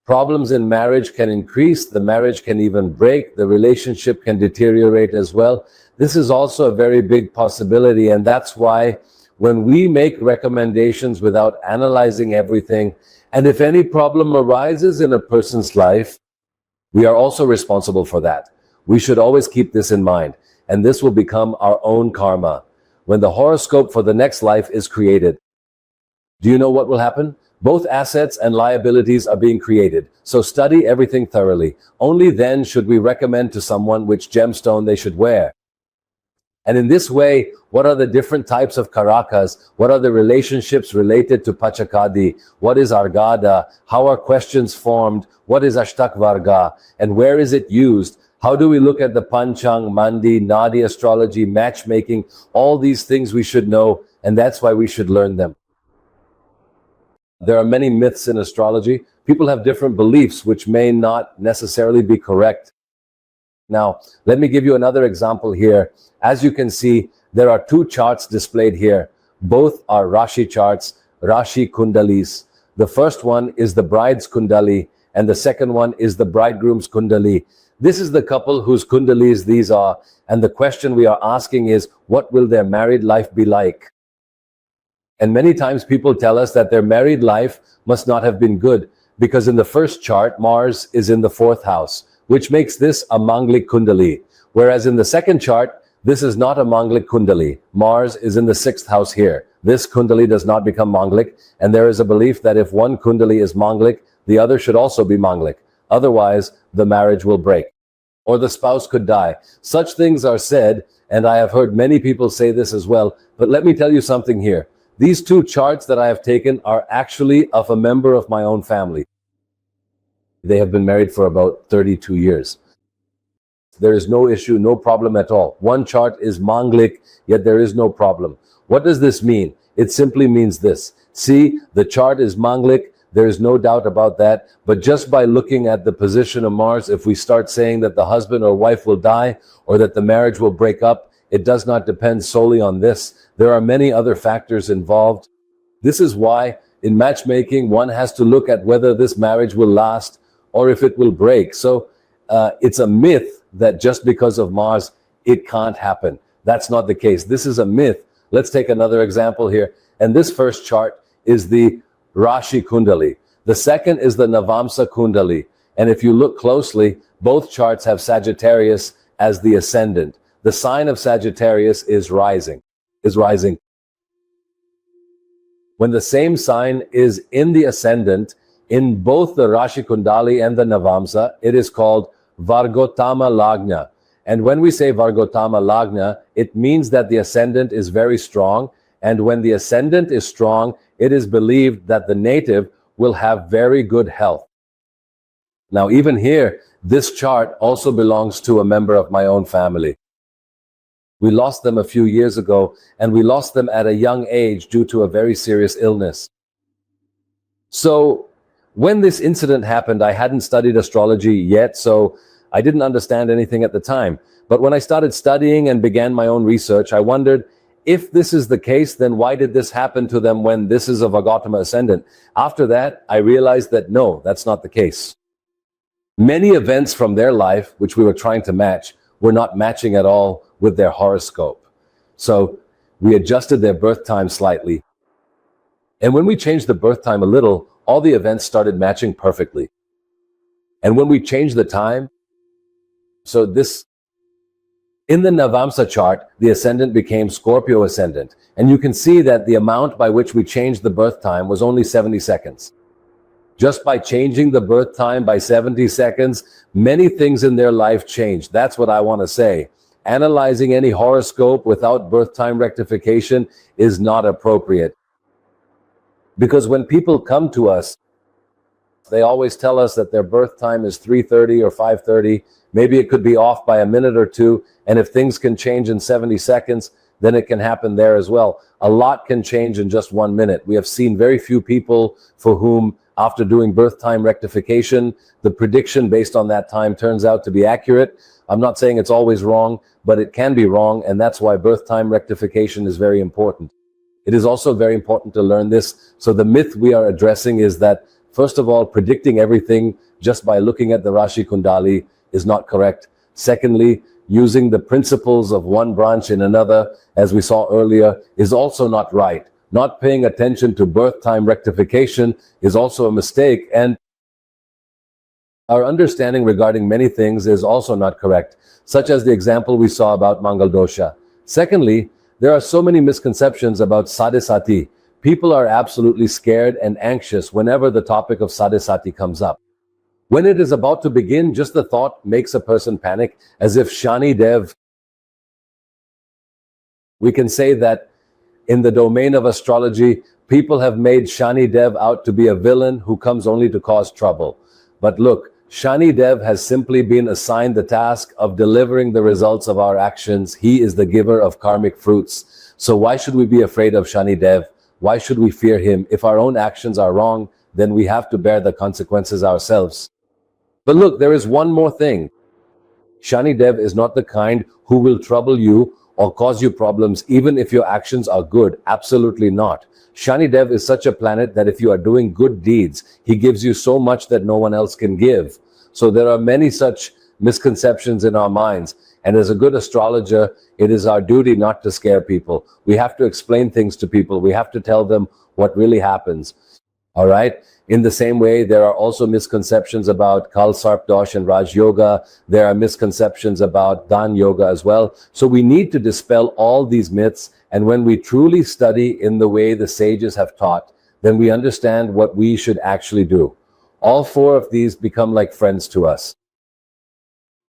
Problems in marriage can increase, the marriage can even break, the relationship can deteriorate as well. This is also a very big possibility, and that's why when we make recommendations without analyzing everything, and if any problem arises in a person's life, we are also responsible for that. We should always keep this in mind, and this will become our own karma. When the horoscope for the next life is created, do you know what will happen? Both assets and liabilities are being created. So study everything thoroughly. Only then should we recommend to someone which gemstone they should wear. And in this way, what are the different types of karakas? What are the relationships related to Pachakadi? What is Argada? How are questions formed? What is Ashtak Varga? And where is it used? How do we look at the Panchang, Mandi, Nadi astrology, matchmaking? All these things we should know, and that's why we should learn them. There are many myths in astrology. People have different beliefs which may not necessarily be correct. Now, let me give you another example here. As you can see, there are two charts displayed here. Both are Rashi charts, Rashi Kundalis. The first one is the bride's Kundali, and the second one is the bridegroom's Kundali. This is the couple whose Kundalis these are, and the question we are asking is, what will their married life be like? And many times people tell us that their married life must not have been good because in the first chart, Mars is in the fourth house, which makes this a Manglik Kundali. Whereas in the second chart, this is not a Manglik Kundali. Mars is in the sixth house here. This Kundali does not become Manglik, and there is a belief that if one Kundali is Manglik, the other should also be Manglik. Otherwise, the marriage will break, or the spouse could die. Such things are said, and I have heard many people say this as well, but let me tell you something here. These two charts that I have taken are actually of a member of my own family. They have been married for about 32 years. There is no issue, no problem at all. One chart is Manglik, yet there is no problem. What does this mean? It simply means this. See, the chart is Manglik, there is no doubt about that. But just by looking at the position of Mars, if we start saying that the husband or wife will die or that the marriage will break up, it does not depend solely on this. There are many other factors involved. This is why in matchmaking, one has to look at whether this marriage will last or if it will break. So it's a myth that just because of Mars, it can't happen. That's not the case. This is a myth. Let's take another example here. And this first chart is the Rashi Kundali. The second is the Navamsa Kundali. And if you look closely, both charts have Sagittarius as the ascendant. The sign of Sagittarius is rising. When the same sign is in the ascendant, in both the Rashi Kundali and the Navamsa, it is called Vargotama Lagna. And when we say Vargotama Lagna, it means that the ascendant is very strong. And when the ascendant is strong, it is believed that the native will have very good health. Now, even here, this chart also belongs to a member of my own family. We lost them a few years ago, and we lost them at a young age due to a very serious illness. So, when this incident happened, I hadn't studied astrology yet, so I didn't understand anything at the time. But when I started studying and began my own research, I wondered, if this is the case, then why did this happen to them when this is a Vargotama ascendant? After that, I realized that no, that's not the case. Many events from their life, which we were trying to match, were not matching at all with their horoscope. So we adjusted their birth time slightly. And when we changed the birth time a little, all the events started matching perfectly. And when we changed the time, in the Navamsa chart, the ascendant became Scorpio ascendant. And you can see that the amount by which we changed the birth time was only 70 seconds. Just by changing the birth time by 70 seconds, many things in their life changed. That's what I want to say. Analyzing any horoscope without birth time rectification is not appropriate. Because when people come to us, they always tell us that their birth time is 3:30 or 5:30. Maybe it could be off by a minute or two. And if things can change in 70 seconds, then it can happen there as well. A lot can change in just 1 minute. We have seen very few people for whom, after doing birth time rectification, the prediction based on that time turns out to be accurate. I'm not saying it's always wrong, but it can be wrong. And that's why birth time rectification is very important. It is also very important to learn this. So the myth we are addressing is that, first of all, predicting everything just by looking at the Rashi Kundali is not correct. Secondly, using the principles of one branch in another, as we saw earlier, is also not right. Not paying attention to birth time rectification is also a mistake, and our understanding regarding many things is also not correct, such as the example we saw about Mangal Dosha. Secondly, there are so many misconceptions about Sadesati. People are absolutely scared and anxious whenever the topic of Sadesati comes up. When it is about to begin, just the thought makes a person panic, as if Shani Dev. We can say that in the domain of astrology, people have made Shani Dev out to be a villain who comes only to cause trouble. But look, Shani Dev has simply been assigned the task of delivering the results of our actions. He is the giver of karmic fruits. So why should we be afraid of Shani Dev? Why should we fear him? If our own actions are wrong, then we have to bear the consequences ourselves. But look, there is one more thing. Shani Dev is not the kind who will trouble you or cause you problems even if your actions are good. Absolutely not. Shani Dev is such a planet that if you are doing good deeds, he gives you so much that no one else can give. So there are many such misconceptions in our minds. And as a good astrologer, it is our duty not to scare people. We have to explain things to people. We have to tell them what really happens. All right? In the same way, there are also misconceptions about Kal Sarp Dosh and Raj Yoga. There are misconceptions about Dan Yoga as well. So we need to dispel all these myths. And when we truly study in the way the sages have taught, then we understand what we should actually do. All four of these become like friends to us.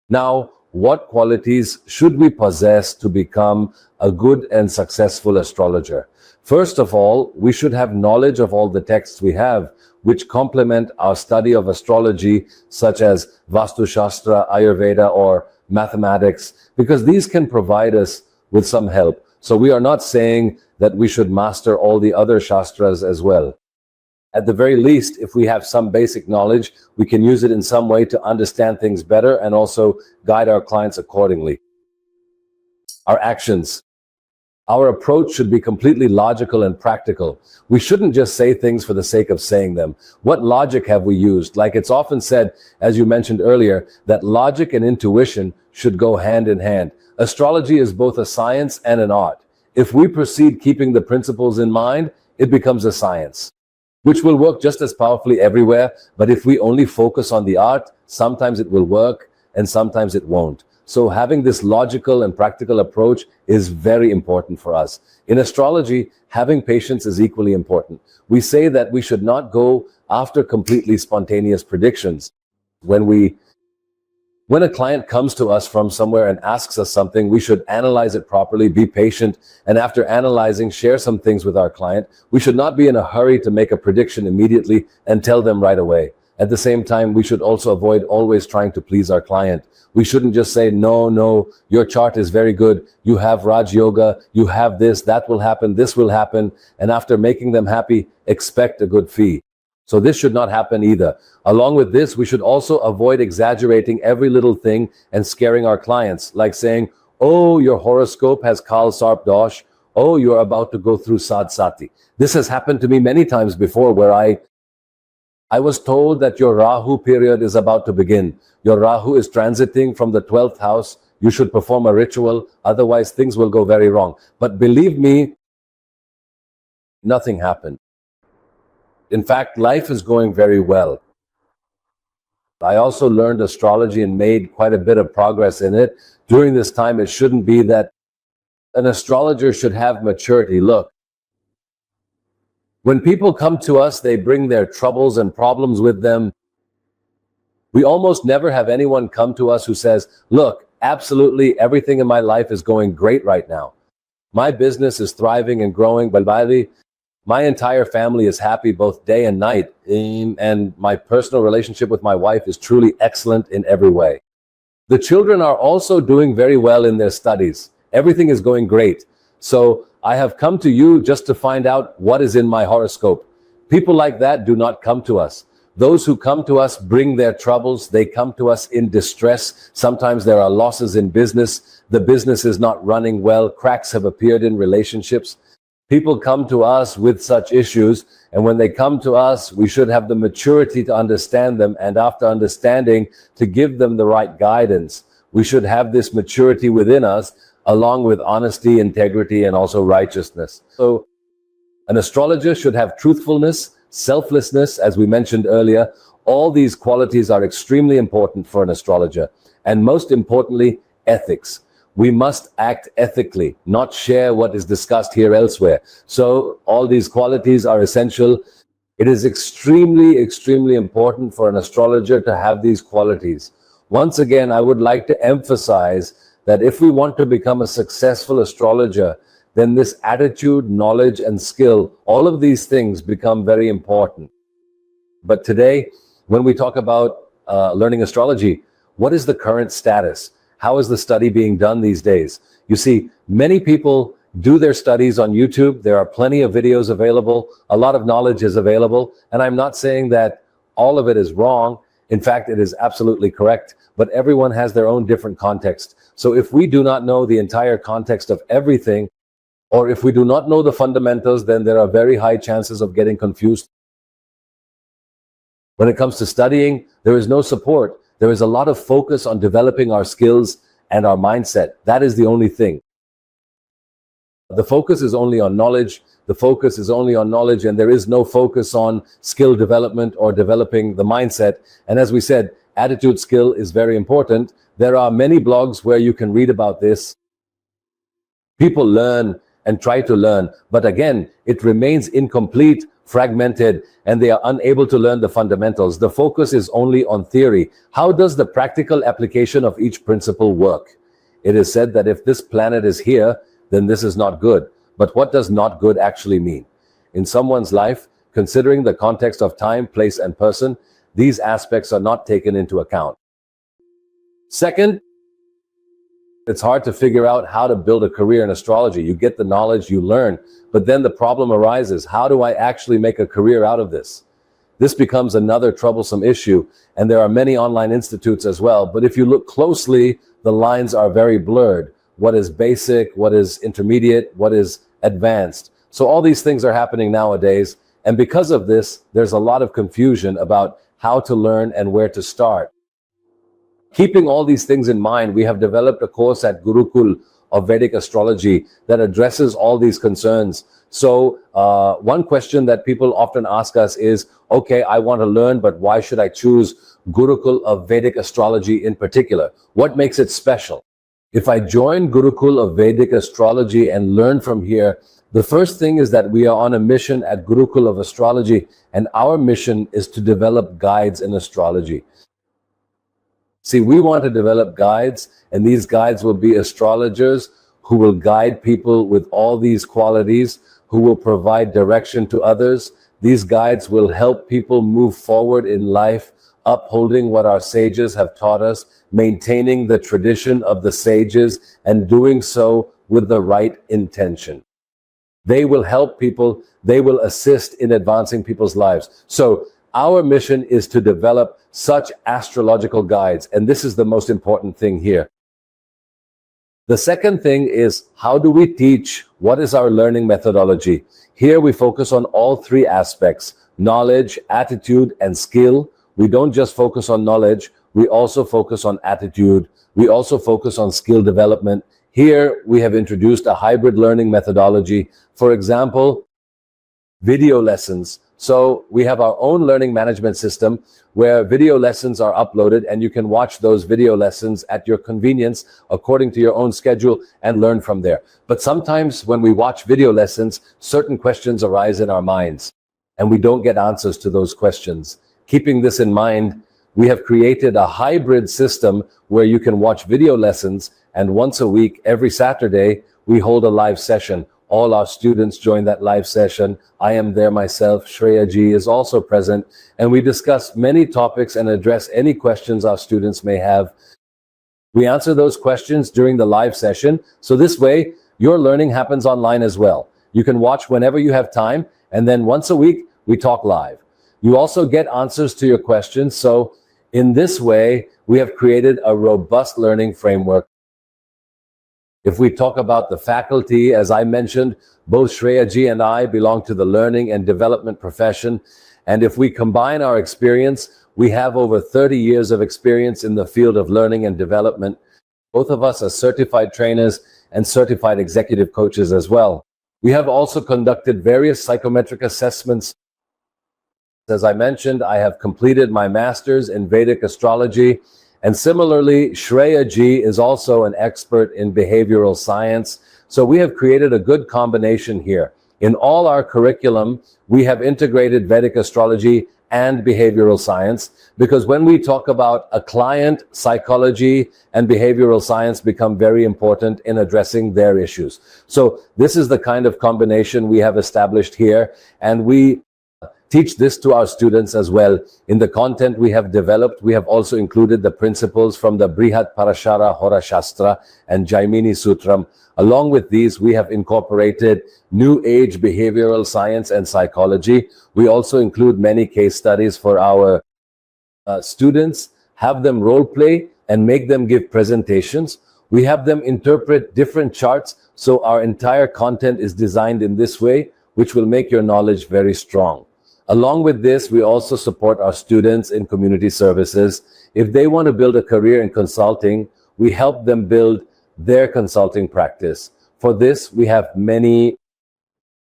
Now, what qualities should we possess to become a good and successful astrologer? First of all, we should have knowledge of all the texts we have, which complement our study of astrology, such as Vastu Shastra, Ayurveda, or mathematics, because these can provide us with some help. So we are not saying that we should master all the other Shastras as well. At the very least, if we have some basic knowledge, we can use it in some way to understand things better and also guide our clients accordingly. Our actions. Our approach should be completely logical and practical. We shouldn't just say things for the sake of saying them. What logic have we used? Like it's often said, as you mentioned earlier, that logic and intuition should go hand in hand. Astrology is both a science and an art. If we proceed keeping the principles in mind, it becomes a science, which will work just as powerfully everywhere. But if we only focus on the art, sometimes it will work and sometimes it won't. So having this logical and practical approach is very important for us. In astrology, having patience is equally important. We say that we should not go after completely spontaneous predictions. When a client comes to us from somewhere and asks us something, we should analyze it properly, be patient, and after analyzing, share some things with our client. We should not be in a hurry to make a prediction immediately and tell them right away. At the same time, we should also avoid always trying to please our client. We shouldn't just say, no, your chart is very good. You have Raj Yoga, you have this, that will happen, this will happen. And after making them happy, expect a good fee. So this should not happen either. Along with this, we should also avoid exaggerating every little thing and scaring our clients, like saying, oh, your horoscope has Kal Sarp Dosh. Oh, you're about to go through Sad Sati. This has happened to me many times before, where I was told that your Rahu period is about to begin. Your Rahu is transiting from the 12th house. You should perform a ritual, otherwise things will go very wrong. But believe me, nothing happened. In fact, life is going very well. I also learned astrology and made quite a bit of progress in it. During this time, it shouldn't be that an astrologer should have maturity. Look, when people come to us, they bring their troubles and problems with them. We almost never have anyone come to us who says, look, absolutely everything in my life is going great right now. My business is thriving and growing. Balbali, my entire family is happy both day and night. And my personal relationship with my wife is truly excellent in every way. The children are also doing very well in their studies. Everything is going great. So I have come to you just to find out what is in my horoscope. People like that do not come to us. Those who come to us bring their troubles. They come to us in distress. Sometimes there are losses in business. The business is not running well. Cracks have appeared in relationships. People come to us with such issues, and when they come to us, we should have the maturity to understand them, and after understanding, to give them the right guidance. We should have this maturity within us, along with honesty, integrity, and also righteousness. So an astrologer should have truthfulness, selflessness, as we mentioned earlier. All these qualities are extremely important for an astrologer, and most importantly, ethics. We must act ethically, not share what is discussed here elsewhere. So all these qualities are essential. It is extremely important for an astrologer to have these qualities. Once again, I would like to emphasize that if we want to become a successful astrologer, then this attitude, knowledge, and skill, all of these things become very important. But today, when we talk about learning astrology, what is the current status? How is the study being done these days? You see, many people do their studies on YouTube. There are plenty of videos available. A lot of knowledge is available. And I'm not saying that all of it is wrong. In fact, it is absolutely correct. But everyone has their own different context. So if we do not know the entire context of everything, or if we do not know the fundamentals, then there are very high chances of getting confused. When it comes to studying, there is no support. There is a lot of focus on developing our skills and our mindset. That is the only thing. The focus is only on knowledge. The focus is only on knowledge, and there is no focus on skill development or developing the mindset. And as we said, attitude skill is very important. There are many blogs where you can read about this. People learn and try to learn, but again, it remains incomplete, fragmented, and they are unable to learn the fundamentals. The focus is only on theory. How does the practical application of each principle work? It is said that if this planet is here, then this is not good. But what does not good actually mean? In someone's life, considering the context of time, place, and person, these aspects are not taken into account. Second, it's hard to figure out how to build a career in astrology. You get the knowledge, you learn, but then the problem arises. How do I actually make a career out of this? This becomes another troublesome issue, and there are many online institutes as well. But if you look closely, the lines are very blurred. What is basic? What is intermediate? What is advanced? So all these things are happening nowadays. And because of this, there's a lot of confusion about how to learn and where to start. Keeping all these things in mind, we have developed a course at Gurukul of Vedic astrology that addresses all these concerns. So one question that people often ask us is, okay, I want to learn, but why should I choose Gurukul of Vedic astrology in particular? What makes it special? If I join Gurukul of Vedic astrology and learn from here, the first thing is that we are on a mission at Gurukul of Astrology, and our mission is to develop guides in astrology. See, we want to develop guides, and these guides will be astrologers who will guide people with all these qualities, who will provide direction to others. These guides will help people move forward in life, upholding what our sages have taught us, maintaining the tradition of the sages, and doing so with the right intention. They will help people, they will assist in advancing people's lives. So our mission is to develop such astrological guides, and this is the most important thing here. The second thing is, how do we teach? What is our learning methodology? Here we focus on all three aspects: knowledge, attitude, and skill. We don't just focus on knowledge, we also focus on attitude. We also focus on skill development. Here we have introduced a hybrid learning methodology. For example, video lessons. So we have our own learning management system where video lessons are uploaded, and you can watch those video lessons at your convenience according to your own schedule and learn from there. But sometimes when we watch video lessons, certain questions arise in our minds and we don't get answers to those questions. Keeping this in mind, we have created a hybrid system where you can watch video lessons, and once a week, every Saturday, we hold a live session. All our students join that live session. I am there myself. Shreya ji is also present, and we discuss many topics and address any questions our students may have. We answer those questions during the live session, so this way, your learning happens online as well. You can watch whenever you have time, and then once a week, we talk live. You also get answers to your questions, so in this way, we have created a robust learning framework. If we talk about the faculty, as I mentioned, both Shreya ji and I belong to the learning and development profession. And if we combine our experience, we have over 30 years of experience in the field of learning and development. Both of us are certified trainers and certified executive coaches as well. We have also conducted various psychometric assessments. As I mentioned, I have completed my master's in Vedic astrology. And similarly, Shreya ji is also an expert in behavioral science. So we have created a good combination here. In all our curriculum, we have integrated Vedic astrology and behavioral science, because when we talk about a client, psychology and behavioral science become very important in addressing their issues. So this is the kind of combination we have established here, and we teach this to our students as well. In the content we have developed, we have also included the principles from the Brihat Parashara Hora Shastra and Jaimini Sutram. Along with these, we have incorporated New Age behavioral science and psychology. We also include many case studies for our students, have them role play and make them give presentations. We have them interpret different charts, so our entire content is designed in this way, which will make your knowledge very strong. Along with this, we also support our students in community services. If they want to build a career in consulting, we help them build their consulting practice. For this, we have many.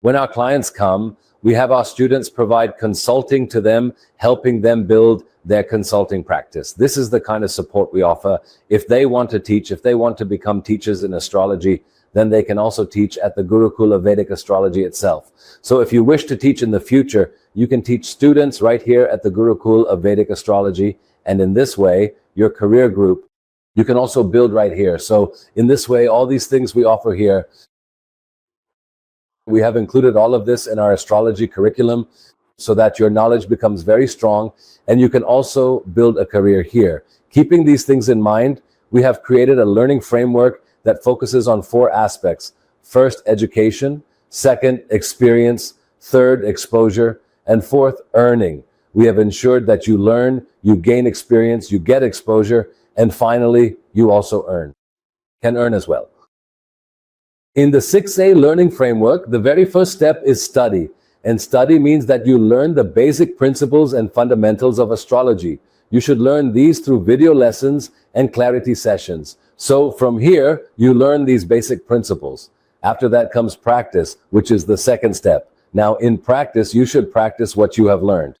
When our clients come, we have our students provide consulting to them, helping them build their consulting practice. This is the kind of support we offer. If they want to teach, if they want to become teachers in astrology, then they can also teach at the Gurukul of Vedic astrology itself. So if you wish to teach in the future, you can teach students right here at the Gurukul of Vedic astrology. And in this way, your career group, you can also build right here. So in this way, all these things we offer here, we have included all of this in our astrology curriculum so that your knowledge becomes very strong and you can also build a career here. Keeping these things in mind, we have created a learning framework that focuses on 4 aspects. First, education. Second, experience. Third, exposure. And fourth, earning. We have ensured that you learn, you gain experience, you get exposure, and finally, you also can earn as well. In the 6A learning framework, the very first step is study. And study means that you learn the basic principles and fundamentals of astrology. You should learn these through video lessons and clarity sessions. So from here, you learn these basic principles. After that comes practice, which is the second step. Now, in practice, you should practice what you have learned.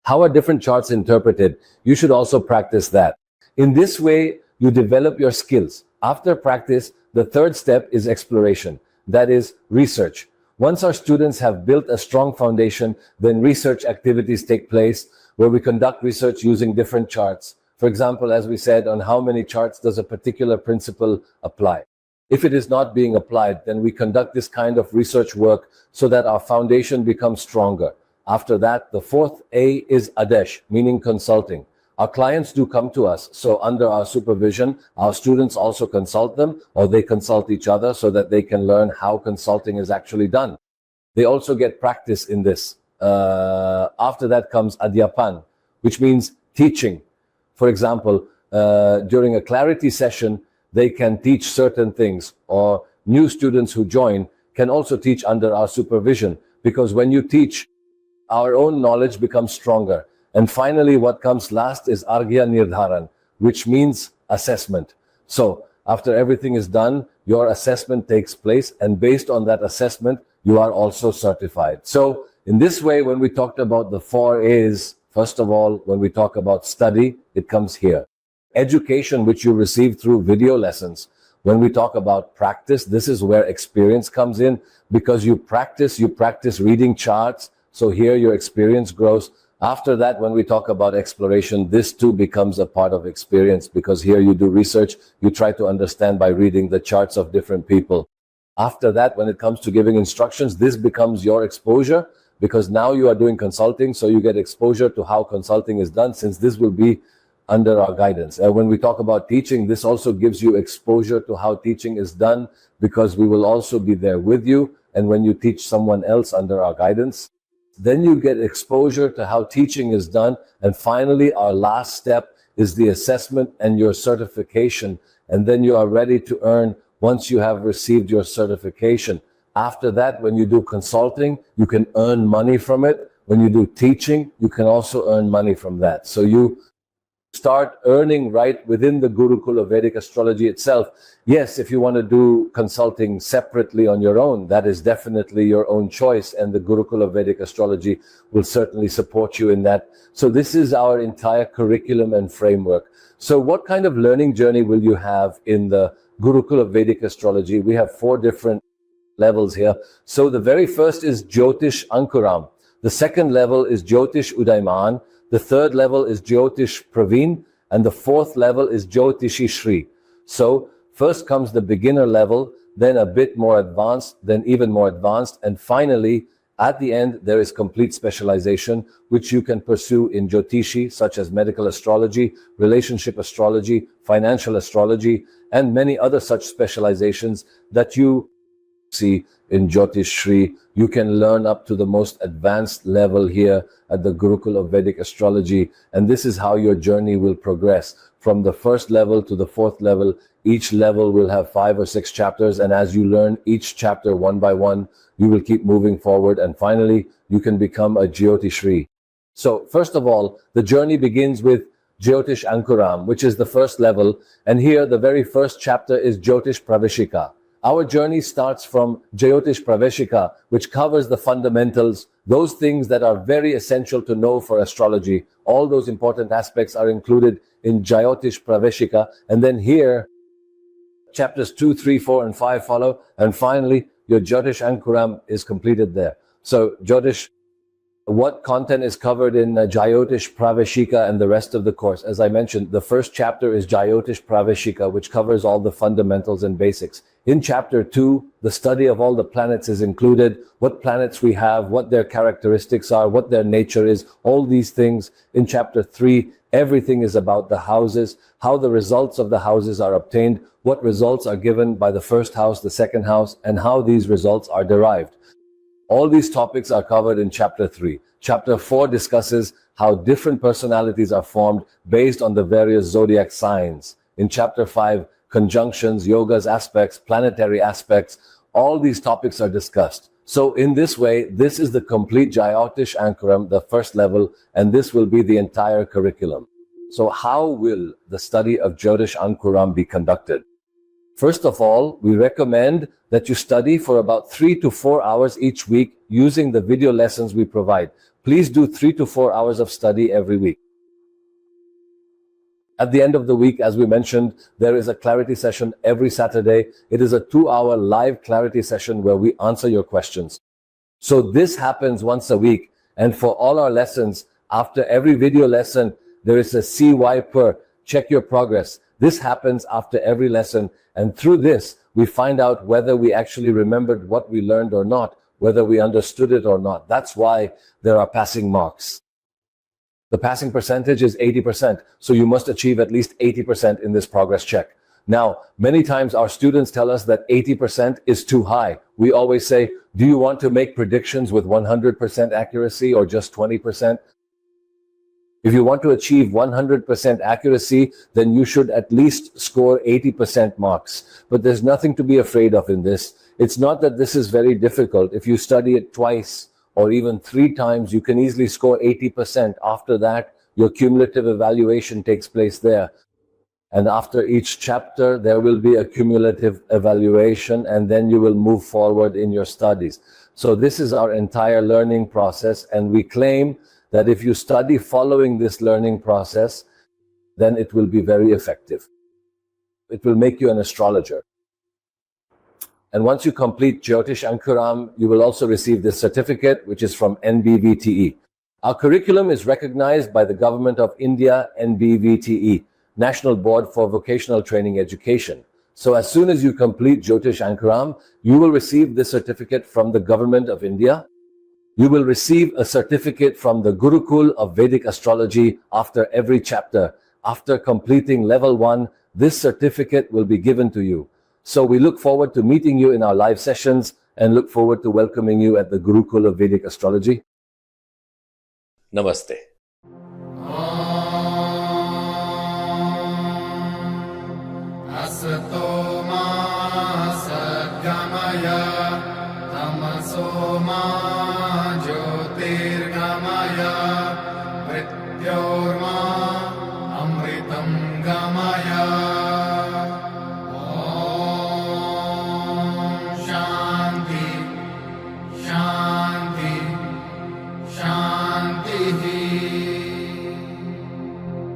How are different charts interpreted? You should also practice that. In this way, you develop your skills. After practice, the third step is exploration. That is research. Once our students have built a strong foundation, then research activities take place where we conduct research using different charts. For example, as we said, on how many charts does a particular principle apply. If it is not being applied, then we conduct this kind of research work so that our foundation becomes stronger. After that, the fourth A is Adesh, meaning consulting. Our clients do come to us, so under our supervision, our students also consult them, or they consult each other so that they can learn how consulting is actually done. They also get practice in this. After that comes Adhyapan, which means teaching. For example, during a clarity session, they can teach certain things, or new students who join can also teach under our supervision, because when you teach, our own knowledge becomes stronger. And finally, what comes last is Arghya Nirdharan, which means assessment. So after everything is done, your assessment takes place, and based on that assessment, you are also certified. So in this way, when we talked about the 4 A's, first of all, when we talk about study, it comes here. Education, which you receive through video lessons. When we talk about practice, this is where experience comes in, because you practice reading charts. So here your experience grows. After that, when we talk about exploration, this too becomes a part of experience, because here you do research, you try to understand by reading the charts of different people. After that, when it comes to giving instructions, this becomes your exposure, because now you are doing consulting, so you get exposure to how consulting is done, since this will be under our guidance. And when we talk about teaching, this also gives you exposure to how teaching is done, because we will also be there with you. And when you teach someone else under our guidance, then you get exposure to how teaching is done. And finally, our last step is the assessment and your certification. And then you are ready to earn once you have received your certification. After that, when you do consulting, you can earn money from it. When you do teaching, you can also earn money from that. So you start earning right within the Gurukul of Vedic astrology itself. Yes, if you want to do consulting separately on your own, that is definitely your own choice, and the Gurukul of Vedic astrology will certainly support you in that. So this is our entire curriculum and framework. So what kind of learning journey will you have in the Gurukul of Vedic astrology? We have 4 different levels here. So the very first is Jyotish Ankuram. The second level is Jyotish Udayman. The third level is Jyotish Praveen, and the fourth level is Jyotishi Shri. So first comes the beginner level, then a bit more advanced, then even more advanced, and finally, at the end, there is complete specialization, which you can pursue in Jyotishi, such as medical astrology, relationship astrology, financial astrology, and many other such specializations that you see in Jyotish Shri. You can learn up to the most advanced level here at the Gurukul of Vedic astrology, and this is how your journey will progress from the first level to the fourth level. Each level will have 5 or 6 chapters, and as you learn each chapter one by one, you will keep moving forward, and finally you can become a Jyotish Shri. So first of all, the journey begins with Jyotish Ankuram, which is the first level, and here the very first chapter is Jyotish Praveshika. Our journey starts from Jyotish Praveshika, which covers the fundamentals, those things that are very essential to know for astrology. All those important aspects are included in Jyotish Praveshika. And then here, chapters 2, 3, 4, and 5 follow. And finally, your Jyotish Ankuram is completed there. So Jyotish, what content is covered in Jyotish Praveshika and the rest of the course? As I mentioned, the first chapter is Jyotish Praveshika, which covers all the fundamentals and basics. In chapter 2, the study of all the planets is included, what planets we have, what their characteristics are, what their nature is, all these things. In chapter 3, everything is about the houses, how the results of the houses are obtained, what results are given by the first house, the second house, and how these results are derived. All these topics are covered in chapter 3. Chapter 4 discusses how different personalities are formed based on the various zodiac signs. In chapter 5, conjunctions, yogas, aspects, planetary aspects, all these topics are discussed. So in this way, this is the complete Jyotish Ankuram, the first level, and this will be the entire curriculum. So how will the study of Jyotish Ankuram be conducted? First of all, we recommend that you study for about 3 to 4 hours each week using the video lessons we provide. Please do 3 to 4 hours of study every week. At the end of the week, as we mentioned, there is a clarity session every Saturday. It is a 2-hour live clarity session where we answer your questions. So this happens once a week. And for all our lessons, after every video lesson, there is a CY per, check your progress. This happens after every lesson. And through this, we find out whether we actually remembered what we learned or not, whether we understood it or not. That's why there are passing marks. The passing percentage is 80%. So you must achieve at least 80% in this progress check. Now, many times our students tell us that 80% is too high. We always say, do you want to make predictions with 100% accuracy or just 20%? If you want to achieve 100% accuracy, then you should at least score 80% marks. But there's nothing to be afraid of in this. It's not that this is very difficult. If you study it twice or even 3 times, you can easily score 80%. After that, your cumulative evaluation takes place there. And after each chapter, there will be a cumulative evaluation, and then you will move forward in your studies. So this is our entire learning process, and we claim that if you study following this learning process, then it will be very effective. It will make you an astrologer. And once you complete Jyotish Ankuram, you will also receive this certificate, which is from NBVTE. Our curriculum is recognized by the Government of India, NBVTE, National Board for Vocational Training Education. So as soon as you complete Jyotish Ankuram, you will receive this certificate from the Government of India. You will receive a certificate from the Gurukul of Vedic Astrology after every chapter. After completing level 1, this certificate will be given to you. So we look forward to meeting you in our live sessions and look forward to welcoming you at the Gurukul of Vedic Astrology. Namaste. Asato ma sadgamaya, tamaso ma jyotirgamaya, mrityorma amritam gamaya.